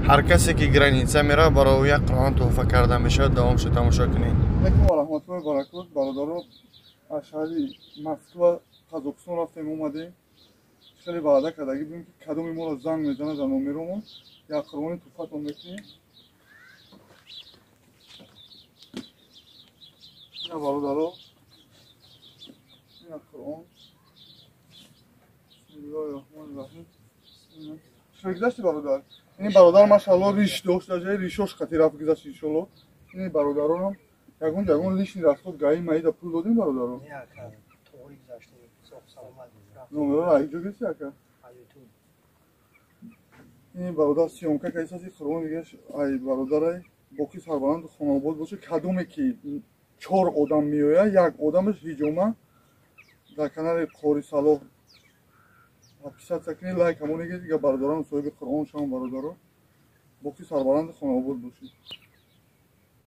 هر کسی که گرانیتسا میره برای او یک قرآن تحفه کرده میشه. دوام شو تماشا کنین. علیکم و رحمت الله و برکات. برادران از شهر مسکو قزاقستان رفتیم اومدیم. خیلی وعده کردگی بودیم که کدوم ما رو زنگ میزنه در نومرمون یک قرآن تحفه تون میکنیم. این برادران این قرآن بسم الله الرحمن الرحیم. شگذشتی برادر. این برادر ماشاءالله ریش داشت، در جای ریشش خطی رفت گذشت انشالله. این برادران هم یگون لیش رفت گاهی مایده پول دادیم برادران. نه اکا توی گذشته سلامت نمره را ایجا گرفتی اکا. این برادر سیامکه که ایساسی خرون دیگه ای برادر باقی سربرند خانواد باشه کدومی که 4 آدم میآید یک آدمش هجومه در کنار قاری صلاح پیشت سکنی لایک همونی که دیگه برادران صاحب قرآن شما برادران باقی سربرند خانواد باشید.